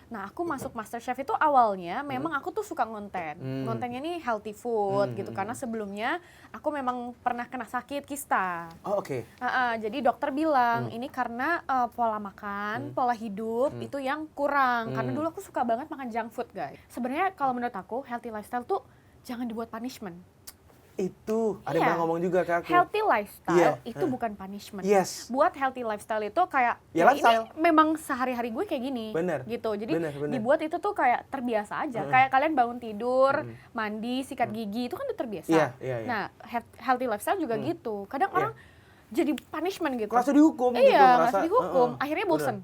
Nah, aku masuk MasterChef itu awalnya memang aku tuh suka ngonten. Ngontennya nih healthy food gitu karena sebelumnya aku memang pernah kena sakit kista. Oh, oke. Jadi dokter bilang ini karena pola makan, pola hidup itu yang kurang. Karena dulu aku suka banget makan junk food, guys. Sebenarnya kalau menurut aku healthy lifestyle tuh jangan dibuat punishment. Itu ada yang pernah ngomong juga ke aku. Healthy lifestyle itu bukan punishment. Yes. Buat healthy lifestyle itu kayak Ya, lifestyle. ini memang sehari-hari gue kayak gini. Bener. Gitu. Jadi Bener. dibuat itu tuh kayak terbiasa aja. Kayak kalian bangun tidur, mandi, sikat gigi itu kan udah terbiasa. Iya. Nah, healthy lifestyle juga gitu. Kadang orang jadi punishment gitu. Kerasa dihukum gitu. Iya, Ngerasa, ngerasa dihukum. Akhirnya bosen.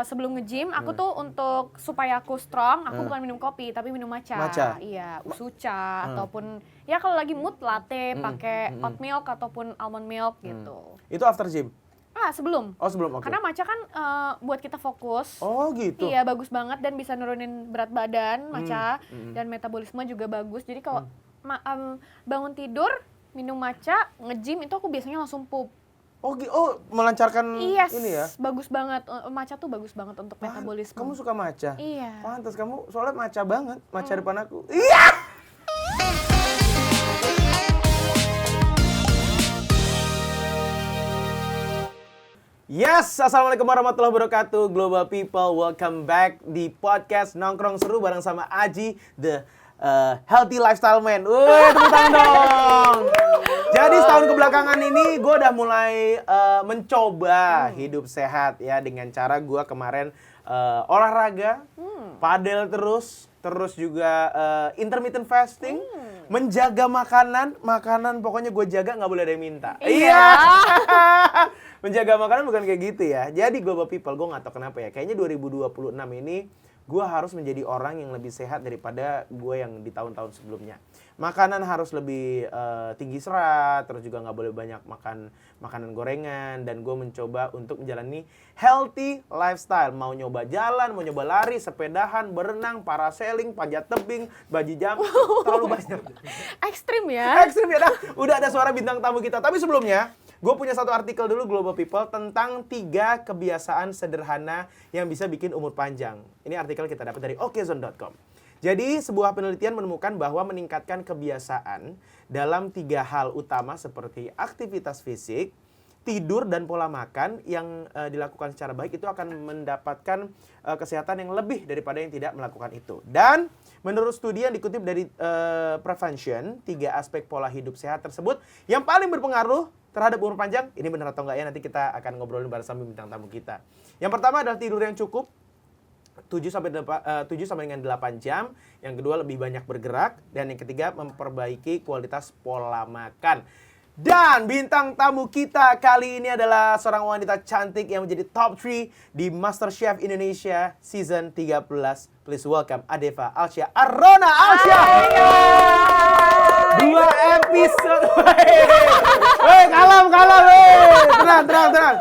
Sebelum nge-gym, aku tuh untuk supaya aku strong, aku bukan minum kopi, tapi minum matcha. Matcha? Iya, usucha, ataupun ya kalau lagi mood latte, pakai oat milk ataupun almond milk gitu. Itu after gym? Sebelum. Oh, sebelum, oke. Karena matcha kan buat kita fokus. Oh, gitu. Iya, bagus banget dan bisa nurunin berat badan matcha dan metabolisme juga bagus. Jadi kalau bangun tidur, minum matcha, nge-gym itu aku biasanya langsung pup. Oh, melancarkan ini ya? Bagus banget. Matcha tuh bagus banget untuk metabolisme. Kamu suka matcha? Iya. Pantas kamu soalnya matcha banget. Matcha depan aku. Iya! Yes, assalamualaikum warahmatullahi wabarakatuh, Global People. Welcome back di podcast Nongkrong Seru bareng sama Aji, the Healthy Lifestyle Man. Tepuk tangan dong. Jadi setahun kebelakangan ini gue udah mulai mencoba hidup sehat ya dengan cara gue kemarin olahraga, padel terus juga intermittent fasting, menjaga makanan pokoknya gue jaga nggak boleh ada yang minta. Iya. Menjaga makanan bukan kayak gitu ya. Jadi Global People, gue nggak tahu kenapa ya. Kayaknya 2026 ini gue harus menjadi orang yang lebih sehat daripada gue yang di tahun-tahun sebelumnya. Makanan harus lebih tinggi serat, terus juga nggak boleh banyak makan makanan gorengan. Dan gue mencoba untuk menjalani healthy lifestyle. Mau nyoba jalan, mau nyoba lari, sepedahan, berenang, parasailing, panjat tebing, bungee jumping, terlalu banyak. Ekstrim ya? Ekstrim ya, udah ada suara bintang tamu kita. Tapi sebelumnya, gue punya satu artikel dulu Global People tentang 3 kebiasaan sederhana yang bisa bikin umur panjang. Ini artikel kita dapat dari okezone.com. Jadi sebuah penelitian menemukan bahwa meningkatkan kebiasaan dalam 3 hal utama seperti aktivitas fisik, tidur, dan pola makan yang dilakukan secara baik itu akan mendapatkan kesehatan yang lebih daripada yang tidak melakukan itu. Dan menurut studi yang dikutip dari Prevention, 3 aspek pola hidup sehat tersebut yang paling berpengaruh terhadap umur panjang, ini benar atau enggak ya, nanti kita akan ngobrolin bersama bintang tamu kita. Yang pertama adalah tidur yang cukup, 7 sampai dengan 8 jam. Yang kedua lebih banyak bergerak. Dan yang ketiga memperbaiki kualitas pola makan. Dan bintang tamu kita kali ini adalah seorang wanita cantik yang menjadi top 3 di MasterChef Indonesia Season 13. Please welcome Adeva Alcia Arona. Alcia! 2 episode. Kalem. Tenang.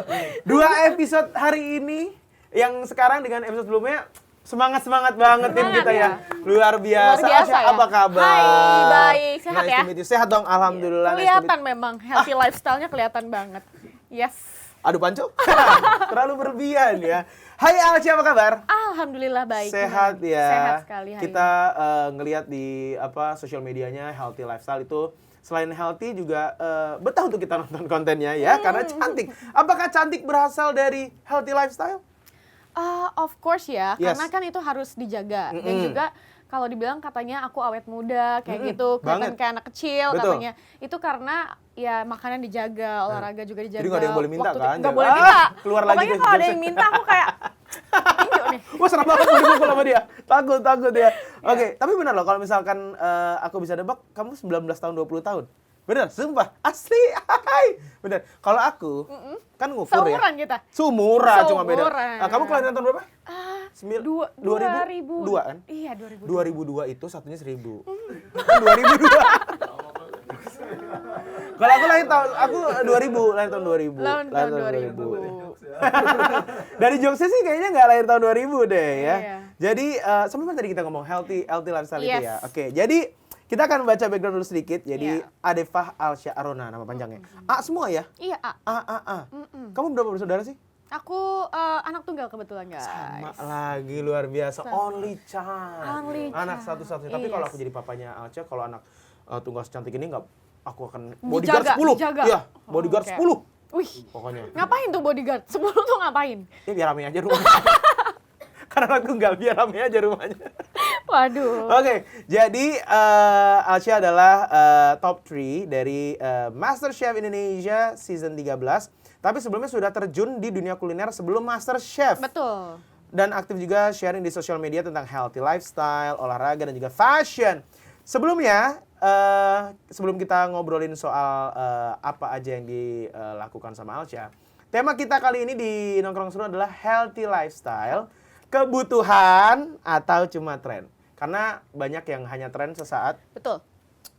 2 episode hari ini. Yang sekarang dengan episode sebelumnya semangat bangetin kita ya. Luar biasa. Alcia, ya? apa kabar? Hai, baik. Sehat nice ya? to meet you. Sehat dong, alhamdulillah. Kelihatan memang, healthy lifestyle-nya kelihatan banget. Yes. Aduh, Panco. Terlalu berlebihan ya. Hai Alcia, apa kabar? Alhamdulillah baik. Sehat ya. Sehat sekali hari Kita ngelihat di sosial medianya healthy lifestyle itu selain healthy juga betah untuk kita nonton kontennya ya karena cantik. Apakah cantik berasal dari healthy lifestyle? Of course ya, Yes. karena kan itu harus dijaga. Dan juga kalau dibilang katanya aku awet muda kayak gitu, kelihatan kayak anak kecil. Betul. Katanya. Itu karena ya makanan dijaga, olahraga juga dijaga. Jadi nggak ada yang boleh minta kan? Nggak boleh minta. Keluar lagi Pokoknya ke kalau ada jokes. yang minta aku kayak tinju nih. Wah, serem banget mau dipukul sama dia. Takut ya. Oke, tapi benar loh kalau misalkan aku bisa nebak kamu 19 tahun 20 tahun. Bener, sumpah. Asli. Hai. Bener. Kalau aku kan ngukur ya. Seumuran kita. Sumuran cuma beda. Seumuran. Kamu kelahiran tahun berapa? 2002 kan? Iya, 2002. 2002 itu satunya 1000. Kan 2002. Kalau aku lahir tahun 2000, lahir tahun 2000. Lahir tahun 2000. Dari jokesnya sih kayaknya nggak lahir tahun 2000 deh ya. Iya. Jadi sampai mana tadi kita ngomong healthy lifestyle itu Yes. ya. Oke, jadi kita akan baca background dulu sedikit. Jadi Iya. Adeva Alcia Arona nama panjangnya. A semua ya? Iya, A. A. Kamu berapa bersaudara sih? Aku anak tunggal kebetulan guys. Sama lagi, luar biasa. Only child. Only Anak child. satu-satunya. Tapi kalau Yes. aku jadi papanya Alca, kalau anak tunggal secantik ini nggak, aku akan Dijaga, bodyguard 10. dijaga. Iya, bodyguard Oke. 10. Wih, Pokoknya. ngapain tuh bodyguard? 10 tuh ngapain? Ya biar rame aja rumahnya. Karena anak tunggal, biar rame aja rumahnya. Waduh. Oke, jadi Alcia adalah top 3 dari MasterChef Indonesia season 13. Tapi sebelumnya sudah terjun di dunia kuliner sebelum MasterChef. Betul. Dan aktif juga sharing di sosial media tentang healthy lifestyle, olahraga, dan juga fashion. Sebelumnya, sebelum kita ngobrolin soal apa aja yang dilakukan sama Alcia, tema kita kali ini di Nongkrong Seru adalah healthy lifestyle, kebutuhan atau cuma tren. Karena banyak yang hanya tren sesaat, Betul.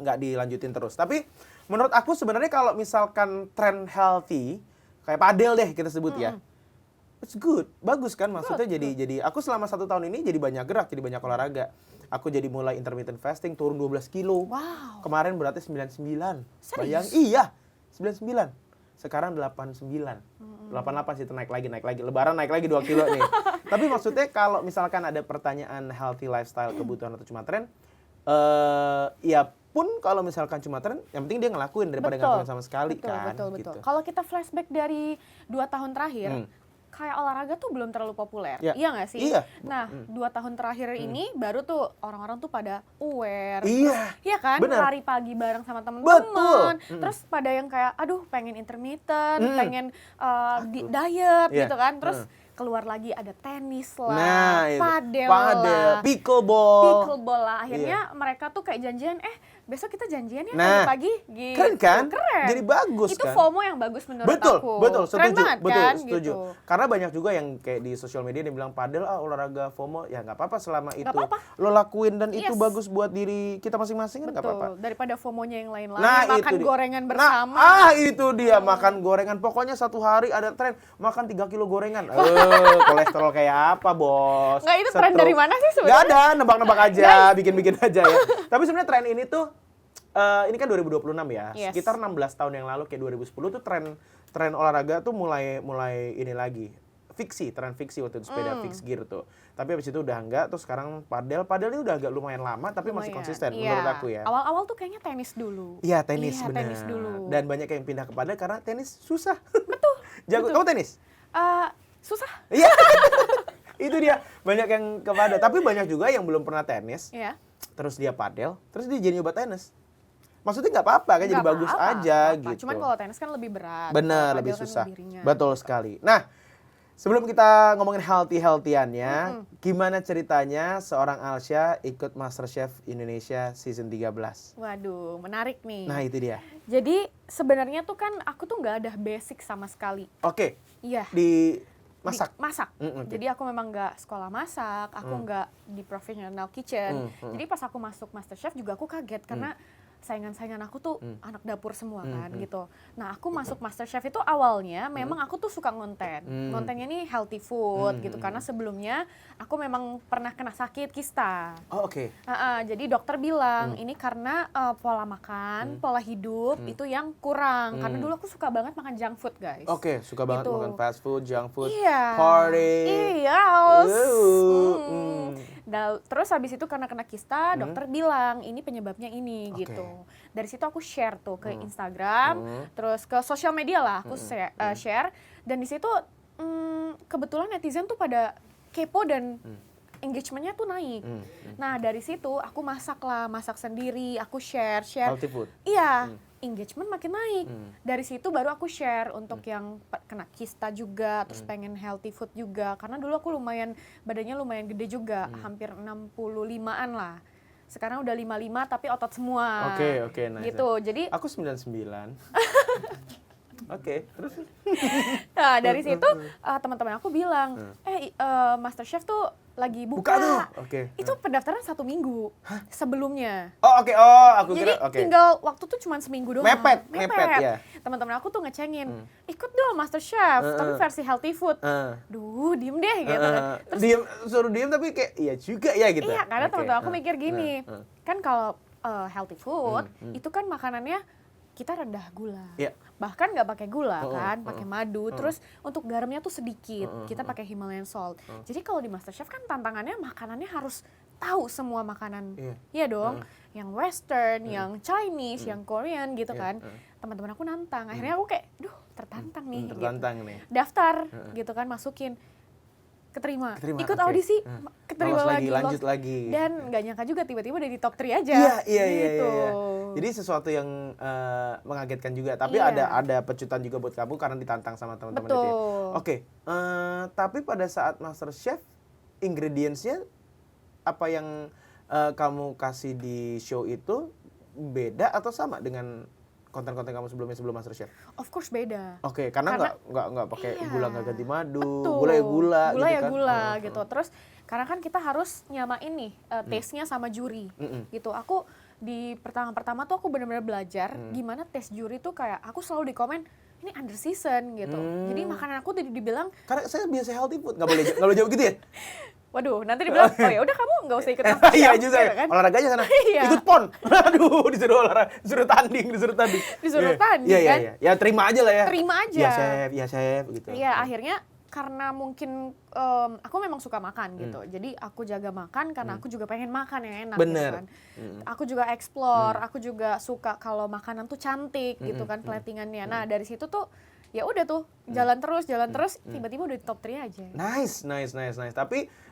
nggak dilanjutin terus. Tapi menurut aku sebenarnya kalau misalkan tren healthy, kayak padel deh kita sebut ya, it's good, bagus kan maksudnya. Jadi aku selama 1 tahun ini jadi banyak gerak, jadi banyak olahraga. Aku jadi mulai intermittent fasting, turun 12 kilo. Wow. Kemarin berarti 99. Serius? Bayang, iya, 99. Sekarang 89. 88 sih, naik lagi. Lebaran naik lagi 2 kilo nih. Tapi maksudnya kalau misalkan ada pertanyaan healthy lifestyle, kebutuhan atau cuma tren, ya pun kalau misalkan cuma tren, yang penting dia ngelakuin daripada nggak ngelakuin sama sekali kan. Betul. Gitu. Kalau kita flashback dari 2 tahun terakhir, kayak olahraga tuh belum terlalu populer. Ya. Iya nggak sih? Iya. Nah, 2 tahun terakhir ini baru tuh orang-orang tuh pada aware. Iya. Iya kan? Benar. Lari pagi bareng sama Betul. temen-temen. Terus pada yang kayak, aduh pengen intermittent, pengen diet Iya. gitu kan. Terus keluar lagi ada tenis lah, Nah, itu. padel Padel, lah, pickleball. lah. Akhirnya mereka tuh kayak janjian, besok kita janjian ya Nah, pagi-pagi gitu. keren kan? Keren. Jadi bagus Itu kan? FOMO yang bagus menurut Betul, aku. betul, Keren setuju, banget betul, kan? setuju. Gitu. Karena banyak juga yang kayak di sosial media yang bilang padel olahraga FOMO, ya nggak apa-apa selama itu apa-apa. lo lakuin dan itu Yes. bagus buat diri kita masing-masing kan nggak apa-apa. Betul. Daripada FOMO-nya yang lain-lain, Nah, makan itu dia. gorengan bersama. Nah, itu dia makan gorengan. Pokoknya 1 hari ada tren makan 3 kilo gorengan. Kolesterol kayak apa, Bos? Nggak, itu tren Stroke. dari mana sih Nggak sebenarnya? ada, nebak-nebak aja, bikin-bikin aja ya. Tapi sebenarnya tren ini tuh ini kan 2026 ya. Yes. Sekitar 16 tahun yang lalu kayak 2010 tuh tren olahraga tuh mulai ini lagi. Tren fiksi waktu itu sepeda fix gear tuh. Tapi habis itu udah enggak, terus sekarang padel ini udah agak lumayan lama tapi masih Lumayan. konsisten Iya. menurut aku ya. Awal-awal tuh kayaknya tenis dulu. Iya, tenis Iya, benar. tenis dulu. Dan banyak yang pindah ke padel karena tenis susah. Betul. Jago. Kamu tenis? Susah. Iya. Itu dia. Banyak yang ke padel, tapi banyak juga yang belum pernah tenis. Iya. Terus dia padel, terus dia jadi nyoba tenis. Maksudnya nggak apa-apa kan, jadi Nggak bagus apa-apa, aja nggak apa-apa. gitu. Cuman kalau tenis kan lebih berat. Bener, Kalau lebih padel kan susah. lebih ringan. Betul sekali. Nah, sebelum kita ngomongin healthy-healthyannya, gimana ceritanya seorang Alcia ikut MasterChef Indonesia season 13? Waduh, menarik nih. Nah, itu dia. Jadi sebenarnya tuh kan aku tuh nggak ada basic sama sekali. Oke, Iya. di masak. Masak. Oke. Jadi aku memang nggak sekolah masak, aku nggak di professional kitchen. Jadi pas aku masuk MasterChef juga aku kaget karena saingan-saingan aku tuh anak dapur semua kan gitu. Nah aku masuk MasterChef itu awalnya memang aku tuh suka ngonten. Ngontennya nih healthy food gitu karena sebelumnya aku memang pernah kena sakit kista. Oh, oke. Jadi dokter bilang ini karena pola makan, pola hidup itu yang kurang. Karena dulu aku suka banget makan junk food guys. Oke, suka banget Gitu. makan fast food, junk food, Iya. party. Iya. Mm. Terus habis itu karena kena kista, dokter bilang ini penyebabnya ini Oke. gitu. Dari situ aku share tuh ke Instagram, terus ke sosial media lah aku share. Dan di situ kebetulan netizen tuh pada kepo dan engagementnya tuh naik. Nah dari situ aku masak sendiri, aku share. Healthy food. Iya, engagement makin naik. Dari situ baru aku share untuk yang kena kista juga, terus pengen healthy food juga. Karena dulu aku badannya lumayan gede juga, hampir 65-an lah. Sekarang udah 55 tapi otot semua. Oke, nice. Gitu. Jadi Aku 99. Oke, terus? nah, dari situ teman-teman aku bilang, MasterChef tuh lagi buka. tuh. Oke. Itu pendaftaran 1 minggu sebelumnya. Oh, oke. Oh, aku Jadi kira oke. tinggal waktu tuh cuma seminggu doang. Mepet, ya. Teman-teman aku tuh ngecengin, ikut dong MasterChef, tapi versi healthy food. Duh, diem deh gitu kan. Terus Suruh diem tapi kayak iya juga ya gitu. iya, karena Oke. teman-teman aku mikir gini, kan kalau healthy food itu kan makanannya kita rendah gula. Iya. Bahkan nggak pakai gula kan, pakai madu. Terus untuk garamnya tuh sedikit, kita pakai Himalayan salt. Jadi kalau di MasterChef kan tantangannya makanannya harus tahu semua makanan. Iya dong. Yang Western, yang Chinese, yang Korean gitu kan. Teman-teman aku nantang. Akhirnya aku kayak, duh tertantang nih. Tertantang gitu. nih. Daftar gitu kan, masukin. Keterima. Ikut okay. audisi, keterima lagi, lagi. lanjut lagi. Dan nggak nyangka juga tiba-tiba udah di top 3 aja. Iya. Gitu. Jadi sesuatu yang mengagetkan juga. Tapi ada pecutan juga buat kamu karena ditantang sama teman-teman itu. Oke. Tapi pada saat MasterChef, ingredients-nya apa yang kamu kasih di show itu beda atau sama dengan konten-konten kamu sebelum MasterChef? Of course beda. Oke, karena nggak pakai gula, nggak ganti madu, betul. gula ya gula, gula gitu ya kan? gula gitu. Terus karena kan kita harus nyamain nih taste-nya sama juri, gitu. Aku di pertama tuh aku benar-benar belajar gimana taste juri tuh kayak aku selalu di komen ini under season gitu. Jadi makanan aku tadi dibilang karena saya biasa healthy food, nggak boleh jawab gitu ya? Waduh, nanti dibilang, oh ya udah kamu nggak usah ikut MasterChef. Iya juga ya, kan? Olahraganya sana. Ikut PON. Aduh, disuruh olahraga, disuruh tanding. Disuruh tanding kan? Iya. Ya terima aja lah ya. Terima aja. Iya chef gitu. Iya, akhirnya karena mungkin aku memang suka makan gitu. Jadi aku jaga makan karena aku juga pengen makan yang enak. Bener. Gitu kan. Aku juga explore, aku juga suka kalau makanan tuh cantik gitu kan platingannya. Nah, dari situ tuh ya udah tuh jalan terus tiba-tiba udah di top 3 aja. Nice. Tapi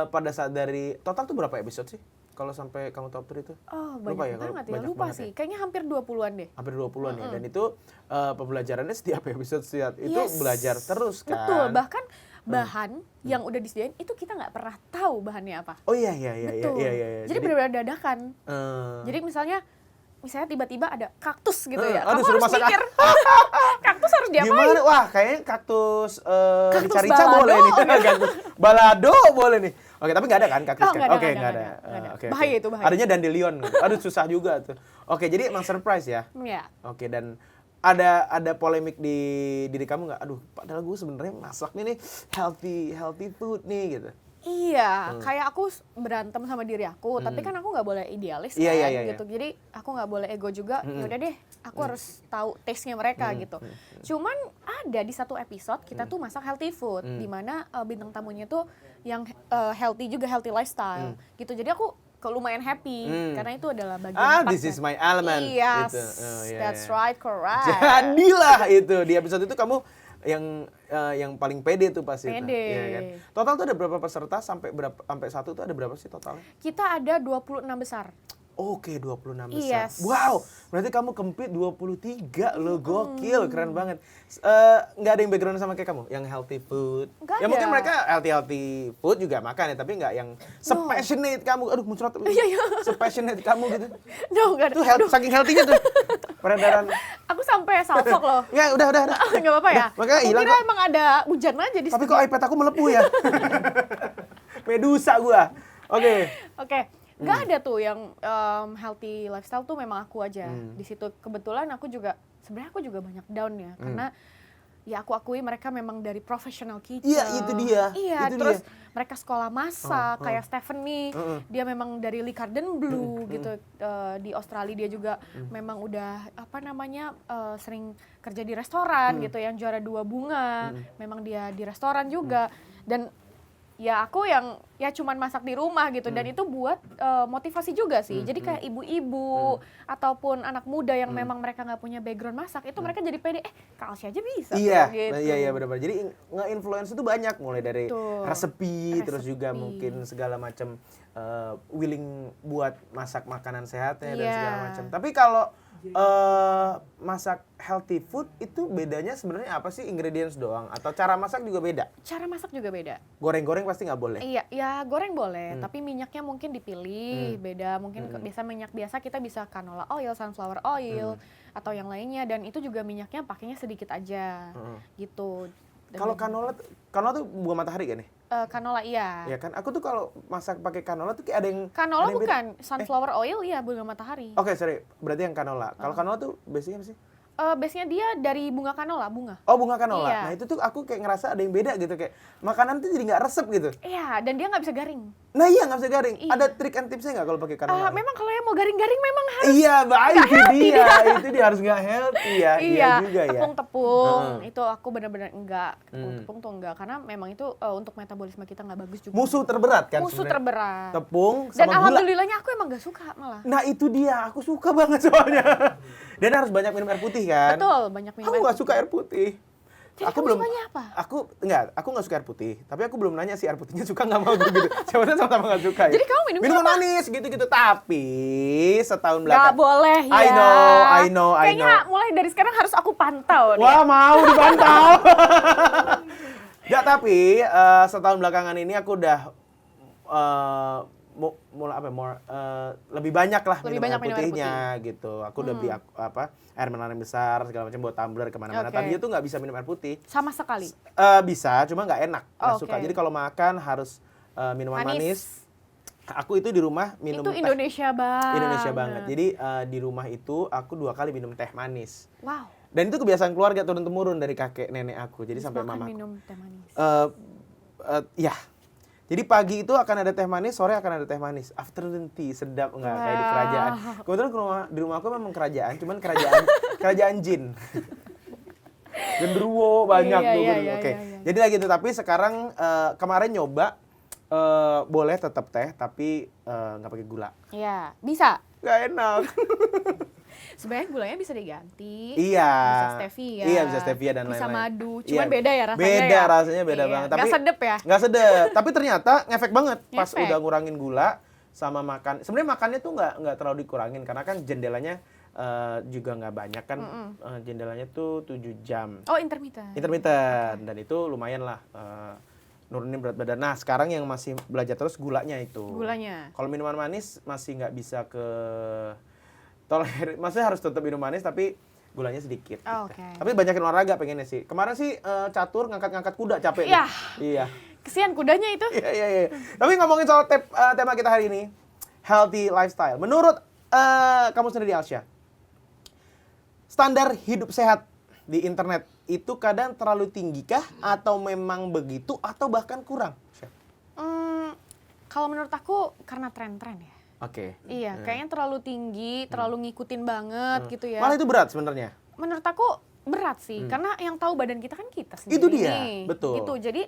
pada saat dari total tuh berapa episode sih? Kalau sampai kamu top 3 itu? Oh, banyak banget ya. Lupa sih. Kayaknya hampir 20-an deh. Hampir 20-an ya. Dan itu pembelajarannya setiap episode itu belajar terus kan. Betul. Bahkan bahan yang udah disediain itu kita nggak pernah tahu bahannya apa. Oh iya. Betul. Iya. Jadi benar-benar dadakan. Jadi misalnya tiba-tiba ada kaktus gitu ya. Kamu harus mikir, kaktus harus diapain? Gimana? Wah, kayaknya kaktus rica-rica balado, boleh nih. Kaktus balado boleh nih. Oke, tapi nggak ada kan kaktus kan? Oke, nggak ada. Oke. Bahaya itu, bahaya. Adanya dandelion. Aduh, susah juga tuh. Oke, jadi emang surprise ya? Iya. Oke, dan ada polemik di diri kamu nggak? Aduh, padahal gue sebenarnya masak nih healthy food nih gitu. Iya, kayak aku berantem sama diri aku, tapi kan aku nggak boleh idealis kan, Iya. gitu. Jadi aku nggak boleh ego juga. Yaudah deh, aku harus tahu taste-nya mereka gitu. Cuman ada di satu episode kita tuh masak healthy food, di mana bintang tamunya tuh yang healthy juga, healthy lifestyle gitu. Jadi aku lumayan happy karena itu adalah bagian This is my element. Yes, gitu. that's right, correct. Jadilah itu di episode itu kamu yang paling pede tuh pasti. Pede. Iya kan? Total tuh ada berapa peserta sampai satu tuh ada berapa sih totalnya? Kita ada 26 besar. Oke, 26 besar. Yes. Wow, berarti kamu compete 23 loh, gokil, keren banget. Nggak ada yang background sama kayak kamu, yang healthy food? Nggak ya ada. mungkin mereka healthy food juga makan ya, tapi nggak yang sepassionate kamu. Aduh, muncrat. Iya. Sepassionate kamu gitu. No, nggak ada. Tuh saking healthy-nya tuh. Peredaran. Aku sampai salfok loh. Ya, udah. Nggak apa-apa ya? Makanya Aku hilang kira kok. emang ada hujan aja di Tapi situ. kok iPad aku melepuh ya? Medusa gua. Oke. Nggak ada tuh yang healthy lifestyle tuh memang aku aja. Di situ kebetulan sebenarnya aku juga banyak down ya, karena ya aku akui mereka memang dari professional kitchen. Iya, itu dia. Iya, Itu terus dia. mereka sekolah masak, kayak Stephanie, dia memang dari Lee Carden Blue gitu. Di Australia dia juga memang udah sering kerja di restoran gitu, yang juara 2 bunga. Memang dia di restoran juga. Dan ya aku yang ya cuman masak di rumah gitu, dan itu buat motivasi juga sih. Jadi kayak ibu-ibu ataupun anak muda yang memang mereka nggak punya background masak, itu mereka jadi pede, Kak Alsy aja bisa. Iya, gitu. iya benar-benar. Jadi nge-influence itu banyak, mulai dari Betul. resepi, terus juga mungkin segala macam willing buat masak makanan sehatnya dan segala macam. Tapi kalau masak healthy food itu bedanya sebenarnya apa sih? Ingredients doang atau cara masak juga beda? Cara masak juga beda. Goreng-goreng pasti nggak boleh. Iya, ya goreng boleh, tapi minyaknya mungkin dipilih beda. Mungkin minyak biasa kita bisa canola oil, sunflower oil, atau yang lainnya, dan itu juga minyaknya pakainya sedikit aja, gitu. Kalau canola tuh bunga matahari kan nih? Canola iya. Ya kan, aku tuh kalau masak pakai canola tuh kayak ada yang Canola ada yang beda. bukan, sunflower oil iya bunga matahari. Oke, sorry. Berarti yang canola. Kalau canola tuh basicnya apa sih? Base-nya dia dari bunga kanola, bunga. Oh, bunga kanola. Iya. Nah, itu tuh aku kayak ngerasa ada yang beda gitu, kayak makanan tuh jadi nggak resep gitu. Iya, dan dia nggak bisa garing. Nah, iya nggak bisa garing. Iya. Ada trik and tipsnya nggak kalau pakai kanola? Memang kalau yang mau garing-garing memang harus Iya, baik itu dia. Itu dia harus nggak healthy ya. Iya juga ya. tepung-tepung itu aku benar-benar enggak. Tepung-tepung tuh enggak karena memang itu untuk metabolisme kita nggak bagus juga. Musuh terberat kan Musuh sebenarnya? terberat. Tepung Dan sama gula. alhamdulillahnya aku emang nggak suka malah. Nah, itu dia. Aku suka banget soalnya. Dan harus banyak minum air putih kan? Betul, banyak minum Aku air nggak suka air putih. Jadi aku kamu belum sukanya apa? Aku nggak suka air putih. Tapi aku belum nanya sih air putihnya suka nggak mau gitu. Siapa tahu sama-sama nggak suka ya. Jadi kamu minum minuman apa? manis gitu-gitu. Tapi setahun Nggak belakang. boleh ya. I know. Kayaknya mulai dari sekarang harus aku pantau nih. Wah, mau dipantau. Ya, tapi setahun belakangan ini aku udah lebih banyak lah Lebih minum banyak air minum air putihnya gitu. Aku udah beli air mineral yang besar segala macam buat tumbler kemana-mana. Oke. Tadinya tuh nggak bisa minum air putih. Sama sekali. Bisa, cuma nggak enak, nggak Oh, suka. oke. Jadi kalau makan harus minuman manis. Aku itu di rumah minum Itu teh. Indonesia banget. Indonesia banget. Jadi di rumah itu aku 2 kali minum teh manis. Wow. Dan itu kebiasaan keluarga turun-temurun dari kakek nenek aku. Jadi sampai Makan mamaku. minum teh manis. Ya. Jadi pagi itu akan ada teh manis, sore akan ada teh manis. Afternoon tea sedap enggak kayak di kerajaan. Kebetulan di rumah aku memang kerajaan, cuman kerajaan jin. Genderuwo banyak tuh. Iya. Oke. Jadi lagi itu tapi sekarang kemarin nyoba boleh tetap teh tapi nggak pakai gula. Iya, bisa. Nggak enak. Sebenarnya gulanya bisa diganti. Iya. Bisa stevia. Iya, bisa stevia dan bisa lain-lain. madu. Cuman Iya. beda ya rasanya. Beda ya? rasanya beda Iya. banget. Nggak sedep ya? Nggak sedep. Tapi ternyata ngefek banget pas Ngefek. udah ngurangin gula sama makan. Sebenarnya makannya tuh nggak terlalu dikurangin karena kan jendelanya juga nggak banyak kan. Jendelanya tuh 7 jam. Oh, intermittent. Intermittent dan itu lumayan lah nurunin berat badan. Nah, sekarang yang masih belajar terus gulanya itu. Gulanya. Kalau minuman manis masih nggak bisa maksudnya harus tetap minum manis tapi gulanya sedikit. Oh, gitu. oke. Tapi banyakin olahraga pengennya sih. Kemarin sih catur ngangkat-ngangkat kuda capek. Iya. nih. Iya. Kesian kudanya itu. Iya. Tapi ngomongin soal tema kita hari ini, healthy lifestyle. Menurut kamu sendiri Alsya, standar hidup sehat di internet itu kadang terlalu tinggi kah atau memang begitu atau bahkan kurang? Kalau menurut aku karena tren-tren ya. Oke. Iya, kayaknya terlalu tinggi, terlalu ngikutin banget gitu ya. Malah itu berat sebenarnya. Menurut aku berat sih, karena yang tahu badan kita kan kita sendiri. Itu dia, nih. betul. Gitu, jadi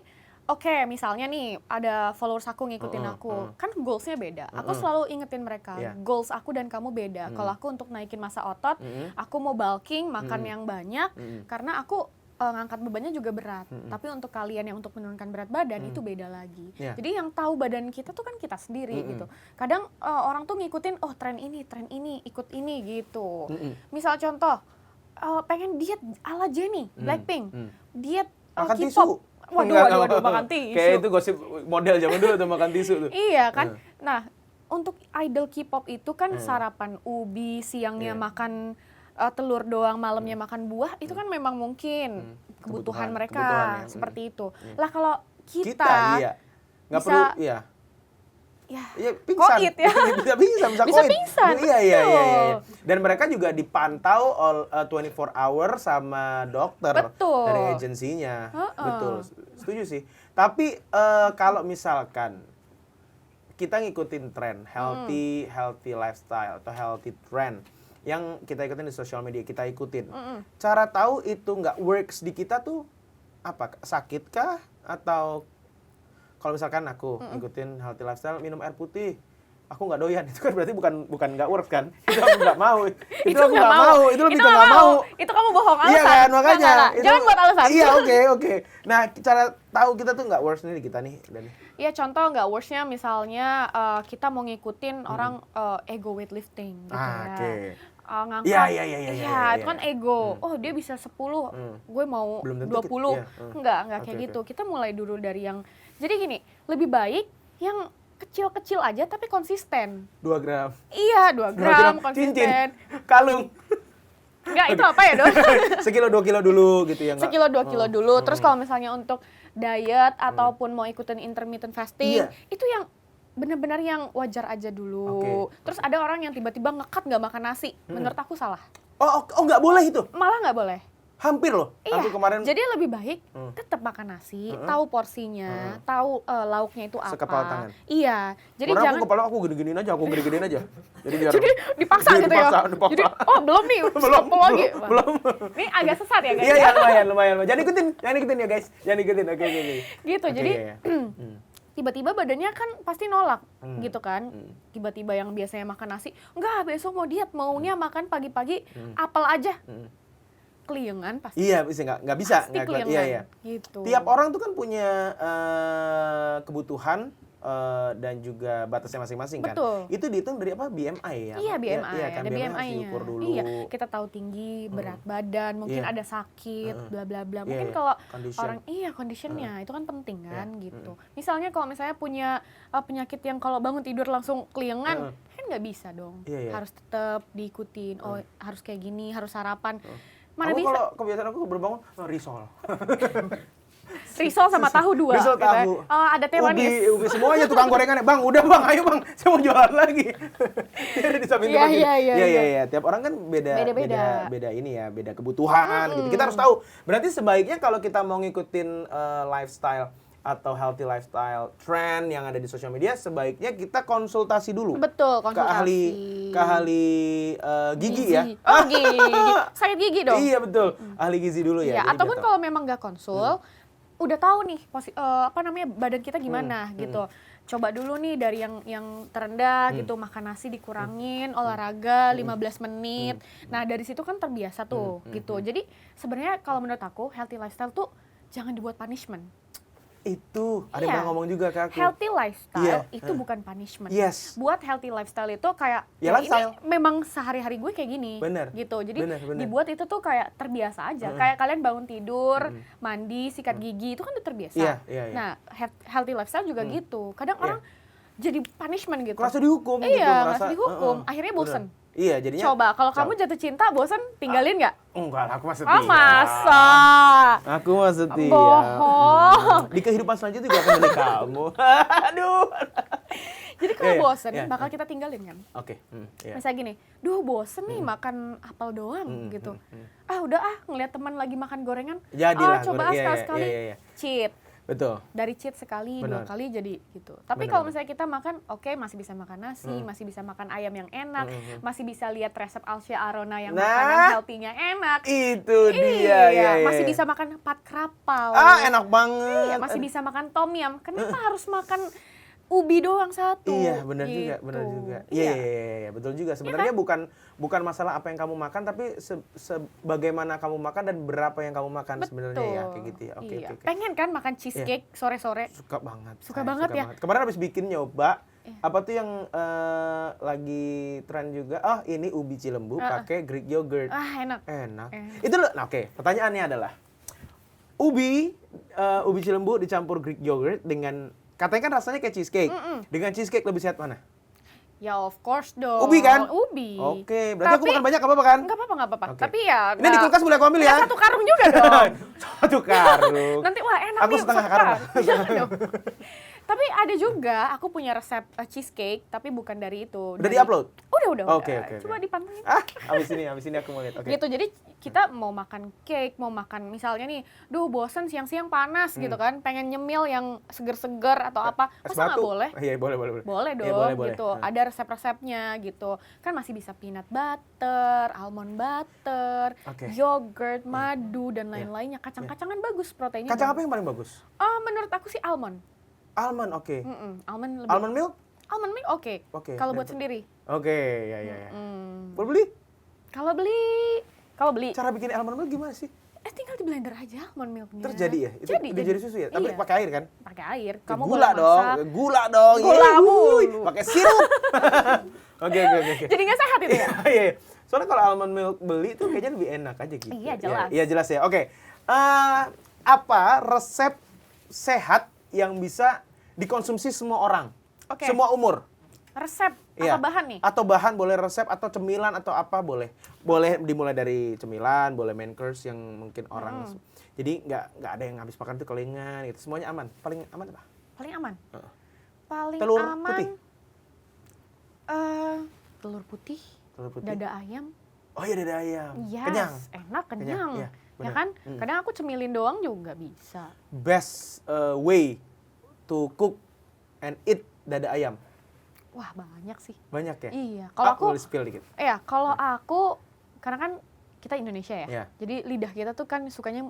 misalnya nih ada followers aku ngikutin aku, kan goals-nya beda. Aku selalu ingetin mereka, Iya. goals aku dan kamu beda. Kalau aku untuk naikin massa otot, aku mau bulking, makan yang banyak, karena aku ngangkat bebannya juga berat. Tapi untuk kalian yang untuk menurunkan berat badan itu beda lagi. Yeah. Jadi yang tahu badan kita tuh kan kita sendiri gitu. Kadang orang tuh ngikutin, tren ini, ikut ini gitu. Misal contoh, pengen diet ala Jennie, Blackpink, diet Makan K-pop. tisu. Waduh, makan tisu. Kayak itu gosip model zaman dulu tuh makan tisu tuh. Iya kan. Nah, untuk idol K-pop itu kan sarapan ubi, siangnya makan telur doang, malamnya makan buah, itu kan memang mungkin kebutuhan mereka kebutuhan ya. seperti itu. Lah kalau kita iya. Nggak bisa- perlu, iya. ya Iya, pingsan. koit ya. bisa pingsan, bisa Bisa koit. pingsan, Iya. betul. Dan mereka juga dipantau 24 hour sama dokter Betul. dari agensinya. Betul. Setuju sih. Tapi kalau misalkan kita ngikutin tren healthy lifestyle atau healthy trend yang kita ikutin di sosial media, kita ikutin. Cara tahu itu nggak works di kita tuh apa? Sakit kah? Atau kalau misalkan aku ngikutin healthy lifestyle, minum air putih, aku nggak doyan, itu kan berarti bukan nggak works kan? Itu aku nggak mau. Itu aku nggak mau. Itu lebih ke nggak mau. Itu kamu bohong alasan. Iya kan, makanya. Nggak. Itu- Jangan buat alasan. Iya, oke. Nah, cara tahu kita tuh nggak works nih di kita nih, Dani. Iya, contoh nggak worstnya misalnya kita mau ngikutin orang ego weightlifting gitu ya. Oke. Ngangkat. Iya. Itu kan ego. Oh, dia bisa 10, gue mau Belum tentu 20. iya. Enggak kayak Oke. gitu. Kita mulai dulu dari yang, jadi gini, lebih baik yang kecil-kecil aja tapi konsisten. 2 gram. Iya, 2 gram cincin, konsisten. kalung. Enggak, itu apa ya, Don? Sekilo 2 kilo dulu gitu ya. Sekilo 2 kilo dulu. Terus kalau misalnya untuk diet ataupun mau ikutin intermittent fasting, Iya. itu yang benar-benar yang wajar aja dulu. Oke. Terus ada orang yang tiba-tiba ngekat nggak makan nasi. Menurut aku salah. Oh nggak boleh itu? Malah nggak boleh. Hampir loh. Iya, Aku kemarin jadi lebih baik tetap makan nasi, tahu porsinya, tahu lauknya itu apa. Sekepal tangan. Iya, jadi kemarin jangan aku kepala aku gini-giniin aja. Jadi biar jadi dipaksa Iya, gitu ya. dipaksa. Jadi belum nih, stop lagi. belum. Ini agak sesat ya guys. Iya, lumayan. Jangan ikutin ya guys. Jangan ikutin. Oke. Gitu, Oke, jadi iya. tiba-tiba badannya kan pasti nolak gitu kan. Tiba-tiba yang biasanya makan nasi, enggak besok mau diet, maunya makan pagi-pagi apel aja. Keliengan pasti. Iya, nggak bisa. Pasti Nggak kuat. keliengan. Iya. Gitu. Tiap orang tuh kan punya kebutuhan dan juga batasnya masing-masing kan. Betul. Itu dihitung dari apa? BMI ya? Iya, BMI, Iya kan, ada BMI harus BMI-nya. diukur dulu. Iya, kita tahu tinggi, berat badan, mungkin Iya. ada sakit, bla bla bla. Iya, Mungkin iya. kalau Condition. orang conditionnya itu kan penting kan gitu. Misalnya kalau misalnya punya penyakit yang kalau bangun tidur langsung keliengan, kan nggak bisa dong. Iya, iya. Harus tetap diikutin. Oh, harus kayak gini, harus sarapan. Mana Aku bisa? kalau kebiasaan aku berbangun risol. Risol sama tahu 2. Risol gitu ya. tahu. Ada teh manis. Ubi semuanya tukang gorengannya. Bang, udah Bang, ayo Bang. Saya mau jualan lagi. Dia disamping Iya, tukang gini. iya. Iya. Tiap orang kan beda ini ya, beda kebutuhan gitu. Kita harus tahu. Berarti sebaiknya kalau kita mau ngikutin lifestyle atau healthy lifestyle trend yang ada di sosial media, sebaiknya kita konsultasi dulu. Betul, Ke konsultasi. ahli gigi ya. Oh, gigi. Sakit gigi dong. Iya betul. Ahli gizi dulu ya. Iya, Jadi ataupun biar tahu. kalau memang nggak konsul, udah tahu nih badan kita gimana gitu. Coba dulu nih dari yang terendah gitu, makan nasi dikurangin, olahraga 15 menit. Nah, dari situ kan terbiasa tuh gitu. Jadi sebenarnya kalau menurut aku healthy lifestyle tuh jangan dibuat punishment. Itu ada Iya. yang ngomong juga ke aku. Healthy lifestyle Iya. itu bukan punishment. Yes. Buat healthy lifestyle itu kayak Ya, ya lifestyle. ini memang sehari-hari gue kayak gini. Bener. Gitu. Jadi Bener. dibuat itu tuh kayak terbiasa aja. Kayak kalian bangun tidur, mandi, sikat gigi itu kan udah terbiasa. Iya. Nah, healthy lifestyle juga gitu. Kadang orang jadi punishment gitu. Kerasa dihukum gitu, Iya, merasa dihukum. Akhirnya bosen. Bener. Iya, jadinya Coba kalau kamu jatuh cinta bosen, tinggalin nggak? enggak lah, aku mah setia. Oh, masa? Aku mah setia. Bohong. Di kehidupan selanjutnya juga akan milih kamu. Aduh. Jadi kalau Iya, bosen, iya. bakal kita tinggalin kan? Oke. Iya. Misalnya gini, duh bosen nih makan apel doang gitu. Udah ngeliat teman lagi makan gorengan. Jadilah Coba goreng. Iya, sekali-sekali iya. cheat. Betul. Dari cheat sekali, Benar. 2 kali jadi gitu. Tapi Benar, kalau benar. misalnya kita makan, oke masih bisa makan nasi, masih bisa makan ayam yang enak, masih bisa lihat resep Alsya Arona yang Nah, makanan healthy-nya enak. Itu dia. Iya. Masih bisa makan pat krapau. Enak banget. Iya, masih bisa makan tom yum. Kenapa harus makan ubi doang satu? Iya, benar gitu. juga. Iya, betul juga. Sebenarnya bukan masalah apa yang kamu makan, tapi sebagaimana kamu makan dan berapa yang kamu makan sebenarnya ya, kayak gitu ya. Oke. Pengen kan makan cheesecake sore-sore? Suka banget. Suka Saya banget ya? Kemarin habis bikin nyoba, apa tuh yang lagi tren juga? Oh, ini ubi Cilembu pakai Greek yogurt. Enak. Enak. Itu loh. Nah, oke. Pertanyaannya adalah ubi Cilembu dicampur Greek yogurt dengan katanya kan rasanya kayak cheesecake. Dengan cheesecake lebih sehat mana? Ya of course dong. Ubi kan? Ubi. Oke, berarti aku makan banyak apa-apa kan? Enggak apa-apa. Oke. Tapi ya Ini di kulkas boleh aku ambil ya? Satu karung juga dong. Satu karung. Nanti wah enak Aku nih, setengah satu karung. Jangan dong. Tapi ada juga aku punya resep cheesecake tapi bukan dari itu. Udah di-upload? Udah. Oke. Coba dipantengin. Abis ini aku mau lihat. Oke. Gitu, jadi kita mau makan cake, mau makan misalnya nih, bosen siang-siang panas gitu kan, pengen nyemil yang seger-seger atau apa, Es masa nggak batu? boleh? Iya, boleh. Boleh dong, Iya, boleh. gitu. Ada resep-resepnya gitu. Kan masih bisa peanut butter, almond butter, Oke. yogurt, madu dan lain-lainnya. Kacang-kacangan bagus proteinnya. Kacang apa yang paling bagus? Menurut aku sih almond. Almond, oke. Almond lebih. Almond milk? Almond milk oke. Oke. Kalau buat sendiri. Oke, ya. Boleh beli? Kalau beli, Cara bikin almond milk gimana sih? tinggal di blender aja almond milknya. Terus jadi ya? Itu udah jadi susu ya? Tapi iya. pakai air kan? Pakai air. Kamu Gula boleh dong. masak. Gula dong. Gula Yeay, mulu. Pakai sirup. Oke. Jadi nggak sehat itu ya? Iya. Soalnya kalau almond milk beli tuh kayaknya lebih enak aja gitu. Iya, jelas. Iya, jelas ya. Oke. Apa resep sehat yang bisa dikonsumsi semua orang? Oke. Semua umur? Resep Iya. apa bahan nih? Atau bahan, boleh resep atau cemilan atau apa boleh. Boleh dimulai dari cemilan, boleh main course yang mungkin orang. Jadi nggak ada yang habis makan tuh kelingan gitu. Semuanya aman. Paling aman apa? Paling aman. Paling Telur aman. putih? Telur putih. Telur putih. Dada ayam. Oh iya, dada ayam. Yes, Kenyang. enak, kenyang. Iya, Ya benar. kan? Kadang aku cemilin doang juga bisa. Best way to cook and eat dada ayam. Wah, banyak sih. Banyak ya? Iya, kalau aku boleh spill dikit. kalau aku karena kan kita Indonesia ya. Iya. Jadi lidah kita tuh kan sukanya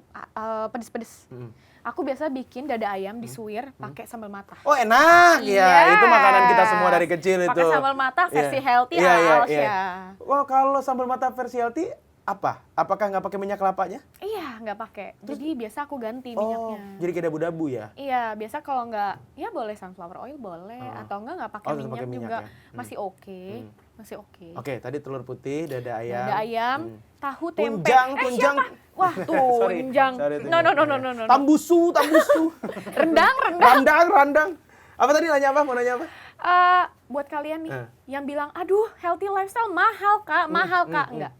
pedes-pedes. Mm. Aku biasa bikin dada ayam disuir pakai sambal matah. Oh enak ya, Yes. itu makanan kita semua dari kecil itu. Pakai sambal matah versi Iya. healthy Iya, ala iya, Alsya. iya. Wah kalau sambal matah versi healthy apa? Apakah nggak pakai minyak kelapanya? Iya, nggak pakai. Jadi biasa aku ganti Oh, minyaknya. jadi kayak dabu-dabu ya? Iya, biasa kalau nggak, ya boleh sunflower oil boleh, atau nggak pakai tetap minyak pakai minyak juga, ya? masih oke, masih oke. Oke, tadi telur putih, dada ayam. Dada ayam, tahu tempe. Tunjang. Siapa? Wah, tunjang. Sorry, No. Tambusu. Rendang. Randang. Apa tadi nanya apa? Mau nanya apa? Buat kalian nih yang bilang, aduh healthy lifestyle mahal kak, enggak.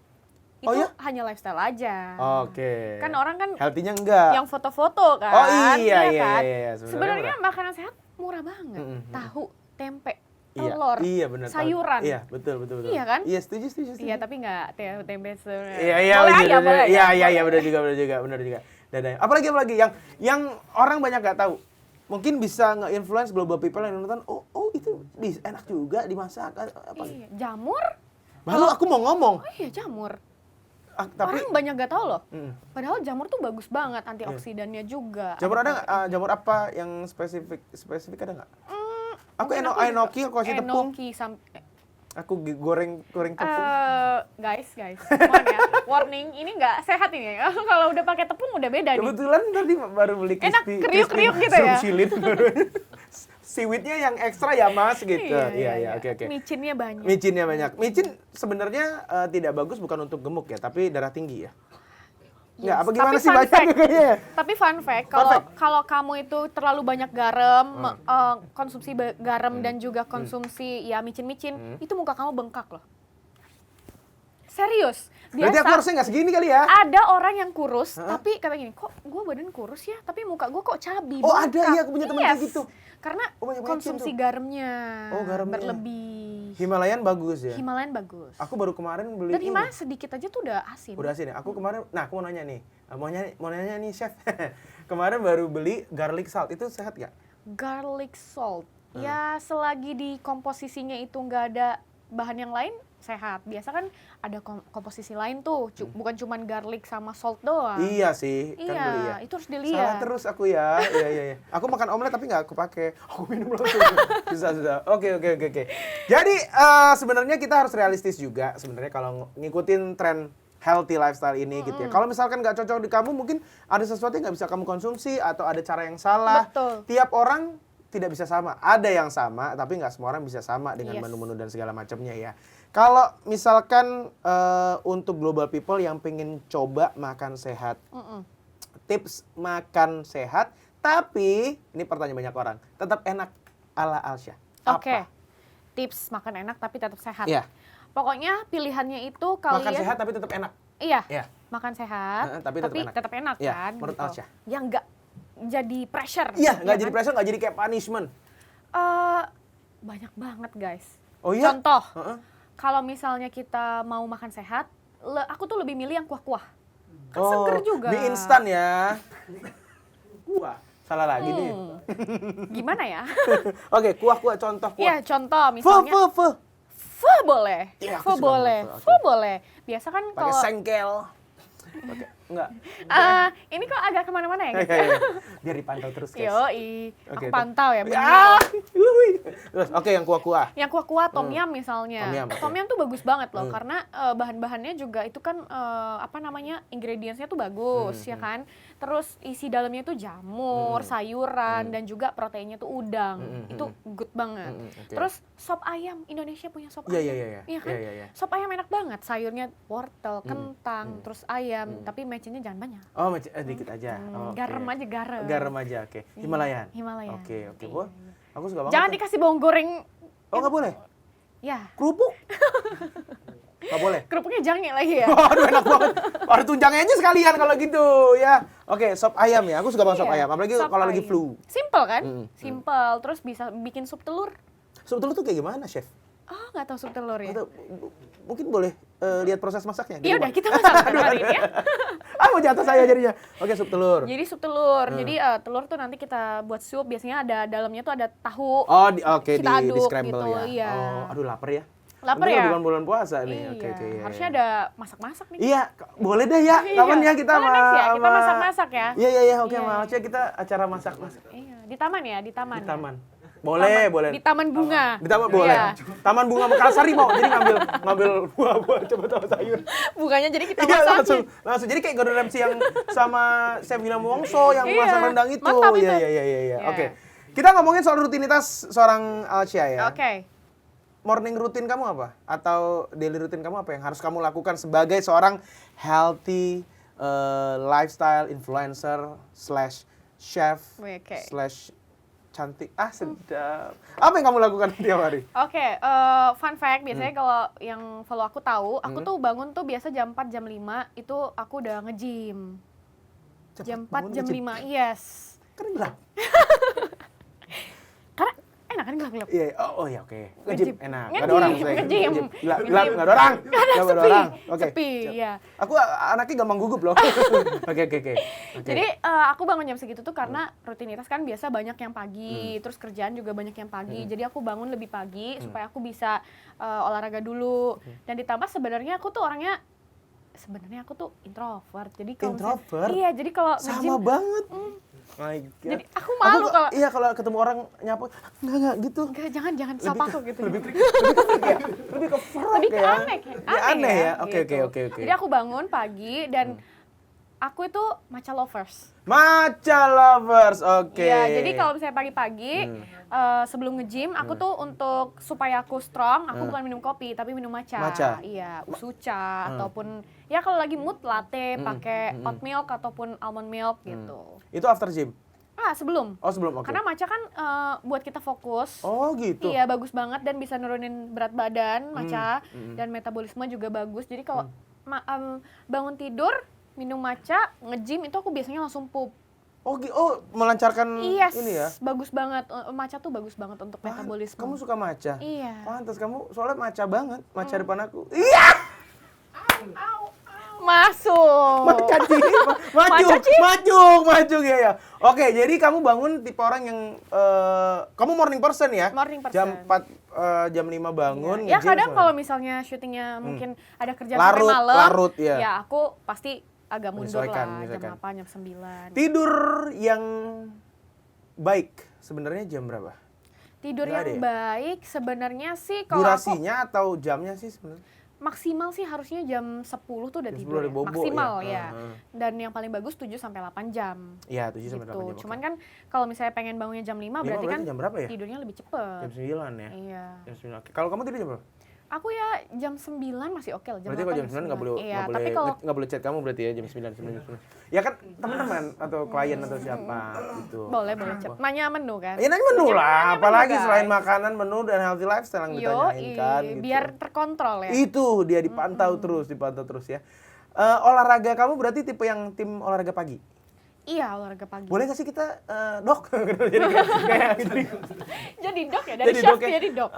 Itu Oh, ya? hanya lifestyle aja. Oke. Kan orang kan Healthy-nya enggak. yang foto-foto kan. Oh, iya, kan? iya. Sebenarnya makanan sehat murah banget. Tahu, tempe, Iya, telur, iya benar. sayuran. Iya, betul. Iya kan? Iya, setuju. Iya, tapi nggak tempe Iya, boleh aja, boleh. Iya, benar juga. Dada. Apalagi yang orang banyak nggak tahu. Mungkin bisa nge-influence global people yang nonton, oh itu bisa enak juga dimasak apa. Iya, jamur. Baru aku mau ngomong. Oh iya, jamur. Tapi Orang banyak gak tahu loh. Padahal jamur tuh bagus banget, antioksidannya juga. jamur ada nggak? Jamur apa yang spesifik ada nggak? Aku enoki, aku kasih tepung. Enoki Aku goreng tepung. guys, mohon ya. Warning, ini nggak sehat ini ya. Kalau udah pakai tepung udah beda nih. Kebetulan tadi baru beli Enak, crispy kriuk-kriuk gitu ya? Silin. Seaweednya yang ekstra ya mas gitu. Iya, oke. Micinnya banyak. Micinnya banyak. Micin sebenarnya tidak bagus bukan untuk gemuk ya, tapi darah tinggi ya. Nggak, apa gimana Tapi sih fun bacanya fact. kayaknya? Tapi fun fact, fact. kalau kamu itu terlalu banyak garam, konsumsi garam dan juga konsumsi ya micin-micin, itu muka kamu bengkak loh. Serius. Berarti aku harusnya nggak segini kali ya? Ada orang yang kurus, tapi kata gini, kok gue badan kurus ya, tapi muka gue kok cabi. Oh, bengkak." ada, iya, aku punya teman kayak gitu. Karena Oh, banyak konsumsi tuh. garamnya, Garamnya. berlebih. Himalayan bagus ya? Himalayan bagus. Aku baru kemarin beli Dan ini. Himalayan sedikit aja tuh udah asin. Udah asin ya? Aku kemarin, aku mau nanya nih. Mau nanya nih chef. Kemarin baru beli garlic salt, itu sehat nggak? Garlic salt. Ya selagi di komposisinya itu nggak ada bahan yang lain, sehat. Biasa kan ada komposisi lain tuh, bukan cuman garlic sama salt doang. Iya sih, kan Iya, beli ya. itu harus Salah dilihat. terus aku ya. Iya. Aku makan omelet tapi nggak aku pakai. Aku minum langsung. Susah. Oke. Jadi sebenarnya kita harus realistis juga sebenarnya kalau ngikutin tren healthy lifestyle ini gitu ya. Kalau misalkan nggak cocok di kamu, mungkin ada sesuatu yang nggak bisa kamu konsumsi atau ada cara yang salah. Betul. Tiap orang tidak bisa sama. Ada yang sama, tapi nggak semua orang bisa sama dengan Yes. menu-menu dan segala macamnya ya. Kalau misalkan untuk global people yang pengen coba makan sehat, tips makan sehat, tapi ini pertanyaan banyak orang, tetap enak ala Alsya. Oke. Apa? Tips makan enak tapi tetap sehat. Iya. Pokoknya pilihannya itu kalian Makan sehat tapi tetap enak. Iya. Iya. Makan sehat Tapi tetap enak. Iya, kan. menurut gitu. Alsya. Yang enggak jadi pressure. Iya, nggak ya jadi kan? pressure, nggak jadi kayak punishment. Banyak banget guys. Oh iya? Contoh, Heeh. kalau misalnya kita mau makan sehat, aku tuh lebih milih yang kuah-kuah. Kan seger juga. Mie instan ya. Kuah. Salah lagi nih. Gimana ya? Oke, kuah contoh kuah. Iya, contoh Pho. misalnya. Pho boleh. Iya, aku Pho suka boleh. sama pho, Pho boleh. Biasa kan Pakai kalau sengkel. Oke, enggak. ini kok agak kemana-mana ya? Iya. Biar dipantau terus, guys. Yoi, Oke, aku pantau ya. Ya. bener. Terus, oke yang kuah-kuah. Yang kuah-kuah tom yum misalnya. Tom yum, oke. Tom yum tuh bagus banget loh karena bahan-bahannya juga itu kan ingredients-nya tuh bagus ya kan. Terus isi dalamnya tuh jamur, sayuran dan juga proteinnya tuh udang. Itu good banget. Oke. Terus sop ayam, Indonesia punya sop Iya, ayam. iya. Iya kan? Iya. Sop ayam enak banget, sayurnya wortel, kentang, terus ayam, tapi match-nya jangan banyak. Oh, dikit aja. Oke. Garam aja, garam. Garam aja, oke. Himalayan. Himalayan. Oke. Iya. Wah, aku suka banget. Jangan tuh. dikasih bawang goreng. Oh, nggak boleh? Ya, Kerupuk? Nggak boleh? kerupuknya jange lagi ya. Waduh, enak banget. Ada tunjangnya aja sekalian kalau gitu ya. Oke, sop ayam ya. Aku suka banget sop Iya, ayam. Apalagi sop kalau lagi ayam. flu. Simple kan? Simple. Terus bisa bikin sup telur. Sup telur tuh kayak gimana, chef? Oh, nggak tahu sup telur ya? Atau mungkin boleh lihat proses masaknya. di Iya rumah? udah kita masak hari ini ya. Mau jatuh saya jadinya. Oke, sup telur. Jadi sup telur. Jadi telur tuh nanti kita buat sup, biasanya ada dalamnya tuh ada tahu. Oh, oke, kita di aduk scramble gitu, ya. iya. Oh, aduh lapar ya. Lapar Untung ya? bulan-bulan puasa nih. Iya. Oke, iya. Harusnya ada masak-masak nih. Iya, boleh deh ya. Kapan ya kita Boleh next ya, kita masak-masak ya. Iya, oke, Iya, sama iya. Alcia kita acara masak-masak Iya, di taman ya, di taman. di ya? taman. Boleh, boleh. Di taman bunga. Di taman boleh. Iya. Taman bunga Mekarsari mau. Jadi ngambil buah-buah coba sama sayur. Bunganya jadi kita Iya, masakin. langsung. Jadi kayak Gordon Ramsay yang sama Chef William Wongso yang Iya, masak rendang itu. mantap itu. Iya. Iya. Oke. Kita ngomongin soal rutinitas seorang Alcia ya. Oke. Morning rutin kamu apa? Atau daily rutin kamu apa yang harus kamu lakukan sebagai seorang healthy lifestyle influencer / chef Oke. / cantik? Sedap. Apa yang kamu lakukan tiap hari? Oke, fun fact, biasanya kalau yang follow aku tahu, aku tuh bangun tuh biasa jam 4, jam 5, itu aku udah nge-gym. Jam 4, jam 5, yes. Kan gelap. Karena enak kan gelap-gelap. Iya, oh ya oke. Nge-gym enak. Gak ada Nge-gym, orang maksudnya. nge-gym. Gelap, Nge-gym. gak ada orang. Gak ada, Gak ada sepi. orang. Oke. Sepi, siap. iya. Aku anaknya gampang gugup loh. Oke. Jadi aku bangun jam segitu tuh karena rutinitas kan biasa banyak yang pagi, terus kerjaan juga banyak yang pagi. Jadi aku bangun lebih pagi supaya aku bisa olahraga dulu. Dan ditambah sebenarnya aku tuh introvert. Jadi kalau Introvert? iya, jadi kalau Sama nge-gym banget. My God. jadi aku malu kalau Iya, kalau ketemu orang nyapa, enggak gitu. enggak, jangan sapa aku gitu. Lebih ke frog Lebih ke ya. aneh, Aneh ya. gitu. Oke. Jadi aku bangun pagi dan aku itu matcha lovers. Matcha lovers. Oke. Iya, jadi kalau misalnya pagi-pagi sebelum nge-gym, aku tuh untuk supaya aku strong, aku bukan minum kopi tapi minum matcha. Matcha? Iya, usucha ataupun ya kalau lagi mood latte pakai oat milk ataupun almond milk gitu. Itu after gym. Sebelum. Oh, sebelum. Oke. Karena matcha kan buat kita fokus. Oh, gitu. Iya, bagus banget dan bisa nurunin berat badan matcha dan metabolisme juga bagus. Jadi kalau bangun tidur minum matcha, nge-gym itu aku biasanya langsung pup. Oh, melancarkan Yes, ini ya. bagus banget. Matcha tuh bagus banget untuk metabolisme. Kamu suka matcha? Iya. Pantas kamu soalnya matcha banget. Matcha depan aku. Iya. Masuk. Maju ya. Oke, jadi kamu bangun tipe orang yang kamu morning person ya? Morning person. Jam 4 jam 5 bangun Ya nge-gym kadang soalnya. kalau misalnya syutingnya mungkin ada kerjaan Larut, sampai malam. larut, ya. Ya aku pasti agak mundur lah. Menyesuaikan. Jam 8, jam 9. Tidur yang baik sebenarnya jam berapa? Tidur Nggak yang ada ya? baik sebenarnya sih kalau aku Durasinya atau jamnya sih sebenarnya? maksimal sih harusnya jam 10 tuh udah Jam 10 tidur. udah Ya. bobo Maksimal ya? ya. Dan yang paling bagus 7 sampai 8 jam. Iya, 7 sampai 8 jam. Gitu. oke. Cuman kan kalau misalnya pengen bangunnya jam 5 berarti kan jam berapa ya? tidurnya lebih cepet. Jam 9 ya? Iya. Jam 9. Oke. Kalau kamu tidur jam berapa? Aku ya jam 9 masih oke lah. Jam Berarti 8, kalau jam 9 nggak boleh Iya, tapi kalau nggak boleh chat kamu berarti ya jam 9 jam 9. Ya kan teman-teman atau klien atau siapa gitu. boleh chat. Nanya menu kan? Ya nanya menu Jangan lah, nanya menu, apalagi guys. selain makanan, menu dan healthy lifestyle yang ditanyain kan gitu. Biar terkontrol ya. Itu dia dipantau terus ya. Olahraga kamu berarti tipe yang tim olahraga pagi? Iya, olahraga pagi. Boleh nggak sih kita dok? Jadi kayak gitu. Jadi dok ya, dari chef dok ya. jadi dok.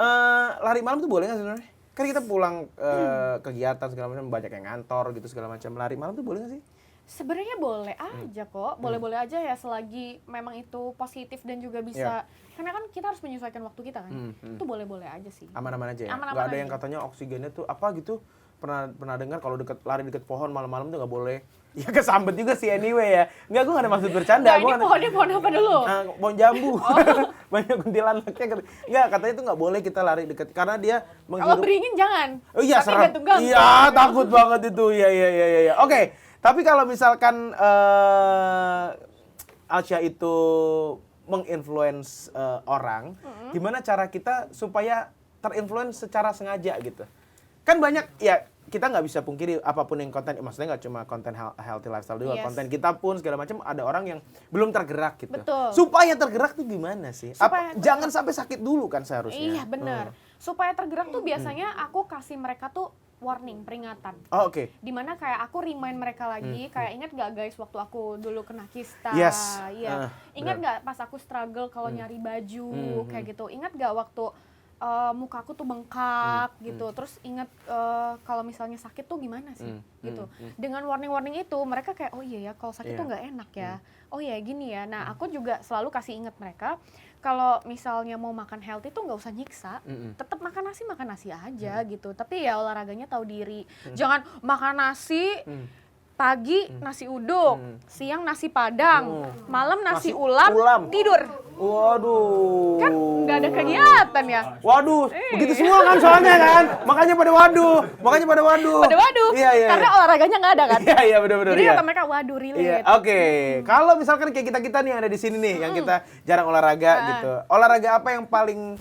Lari malam tuh boleh nggak sebenarnya? Kan kita pulang kegiatan segala macam, banyak yang ngantor gitu segala macam. Lari malam tuh boleh nggak sih? Sebenarnya boleh aja kok, boleh-boleh aja ya selagi memang itu positif dan juga bisa. Karena kan kita harus menyesuaikan waktu kita kan. Itu boleh-boleh aja sih. Aman-aman aja ya. Aman-aman Nggak ada aja. yang katanya oksigennya tuh apa gitu. Pernah dengar kalau lari deket pohon malam-malam tuh nggak boleh. Ya kesambet juga sih anyway ya. Nggak, gue nggak ada maksud bercanda. Nah, Gua ini nggak ada- pohon apa dulu? pohon jambu. Banyak kuntilanaknya. Nggak, katanya itu nggak boleh kita lari deket karena dia Kalau menghirup. beringin jangan. Oh iya, Tapi serem. gantung-gantung. Iya, takut banget itu. Iya. Oke, tapi kalau misalkan Alcia itu menginfluence orang, gimana cara kita supaya terinfluence secara sengaja gitu? Kan banyak ya, kita nggak bisa pungkiri apapun yang konten, maksudnya nggak cuma konten healthy lifestyle juga, Yes. konten kita pun segala macam ada orang yang belum tergerak gitu. Betul. Supaya tergerak tuh gimana sih? Supaya Jangan sampai sakit dulu kan seharusnya. Iya, benar. Supaya tergerak tuh biasanya aku kasih mereka tuh warning, peringatan. Oh, oke. Dimana kayak aku remind mereka lagi, kayak ingat gak guys waktu aku dulu kena kista, Yes. iya. Ingat gak pas aku struggle kalau nyari baju, kayak gitu. Ingat gak waktu muka aku tuh bengkak gitu. Terus inget kalau misalnya sakit tuh gimana sih gitu. Dengan warning-warning itu mereka kayak oh iya ya kalau sakit tuh nggak enak ya. Oh iya gini ya. Nah aku juga selalu kasih inget mereka kalau misalnya mau makan healthy tuh nggak usah nyiksa. Tetap makan nasi aja gitu. Tapi ya olahraganya tahu diri. Jangan makan nasi pagi nasi uduk, siang nasi padang, malam nasi ulam, tidur. Waduh. Kan nggak ada kegiatan ya. Waduh, begitu semua kan soalnya kan. Makanya pada waduh. Pada waduh. Iya. Karena olahraganya nggak ada kan. Iya benar-benar. Jadi Iya. kata mereka waduh relate. Iya, oke. Kalau misalkan kayak kita nih yang ada di sini nih, yang kita jarang olahraga gitu. Olahraga apa yang paling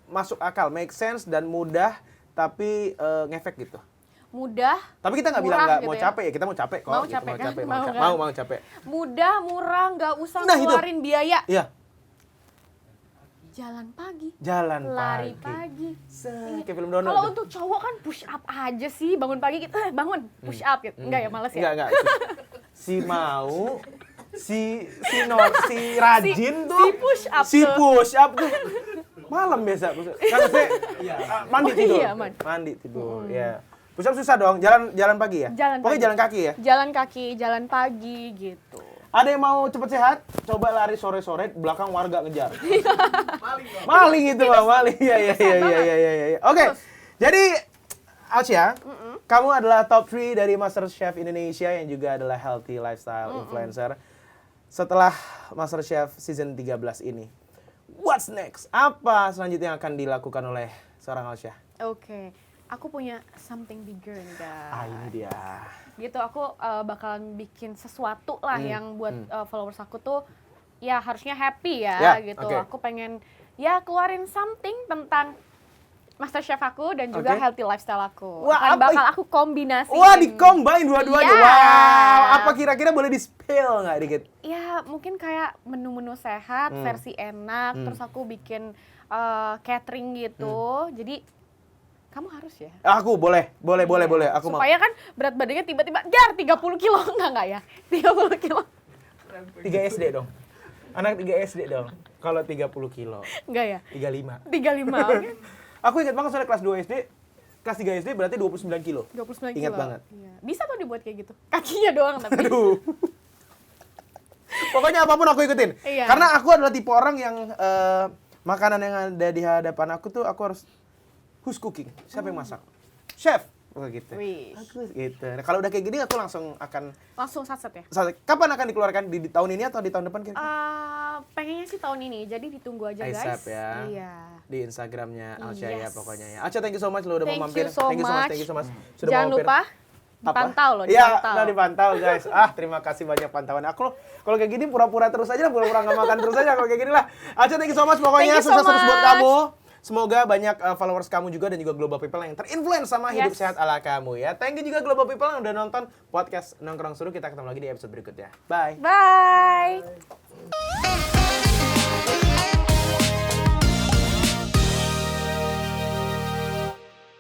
masuk akal, make sense dan mudah tapi ngefek gitu? Mudah. Tapi kita nggak bilang murah nggak gitu mau ya. capek ya, kita mau capek kok. Mau gitu. capek kan? Mau capek. Mudah, murah, nggak usah Nah, itu. ngeluarin biaya. Iya, Jalan pagi. jalan Lari pagi. pagi. Kayak film Dono. Kalau tuh. untuk cowok kan push up aja sih, bangun pagi gitu, bangun, push up gitu. Enggak ya, males ya? Enggak. Si mau, si rajin tuh. si push up Si tuh. push up tuh. Malam biasa. Kan saya mandi Oh, tidur. iya, Mandi tidur, ya. Push up susah dong, jalan pagi ya? Jalan Pokoknya pagi. jalan kaki ya? Jalan kaki, jalan pagi gitu. Ada yang mau cepet sehat? Coba lari sore-sore, belakang warga ngejar. Maling itu mah, maling. Iya. Oke, jadi Alcia, kamu adalah top 3 dari MasterChef Indonesia yang juga adalah healthy lifestyle influencer. Setelah MasterChef season 13 ini, what's next? Apa selanjutnya yang akan dilakukan oleh seorang Alcia? Oke, aku punya something bigger nih guys. Ini dia. Gitu aku bakalan bikin sesuatu lah yang buat followers aku tuh ya harusnya happy ya gitu. oke. Aku pengen ya keluarin something tentang MasterChef aku dan juga Oke. healthy lifestyle aku. Wah, apa bakal aku kombinasiin. Wah, di-combine dua-duanya. Iya. Wow, apa kira-kira boleh di-spill nggak dikit? Ya mungkin kayak menu-menu sehat, versi enak, terus aku bikin catering gitu. Jadi kamu harus ya. Aku boleh. Aku mau. Supaya kan berat badannya tiba-tiba jar 30 kilo. Enggak ya? 30 kilo. 3 SD dong. Anak 3 SD dong. Kalau 30 kilo. Enggak ya? 35. 35. Oke. Aku ingat banget soalnya kelas 2 SD, kelas 3 SD berarti 29 kilo. 29 kilo. Ingat banget. Iya. Bisa tuh dibuat kayak gitu. Kakinya doang tapi. Aduh. Pokoknya apapun aku ikutin. Iya. Karena aku adalah tipe orang yang makanan yang ada di hadapan aku tuh aku harus who's cooking? Siapa yang masak? Chef. Gitu. Wih. Aku gitu. Nah, kalau udah kayak gini aku langsung akan Langsung satset ya? kapan akan dikeluarkan di tahun ini atau di tahun depan kira-kira? Pengennya sih tahun ini. Jadi ditunggu aja guys. ASAP ya. Iya. Di Instagramnya Alcia ya Yes. pokoknya ya. Alcia, thank you so much lo udah Thank mau mampir. you so Thank much. you so much. Sudah Jangan mau mampir. lupa dipantau loh, Iya, dipantau. nah dipantau guys. Terima kasih banyak pantauan. Aku kalau kayak gini pura-pura terus aja lah, pura-pura nggak makan terus aja kalau kayak gini lah. Alcia, thank you so much pokoknya. Thank you so Sukses terus buat much. kamu. Semoga banyak followers kamu juga dan juga Global People yang terinfluence sama hidup Yes. sehat ala kamu ya. Thank you juga Global People yang udah nonton podcast Nongkrong Seru. Kita ketemu lagi di episode berikutnya. Bye. Bye.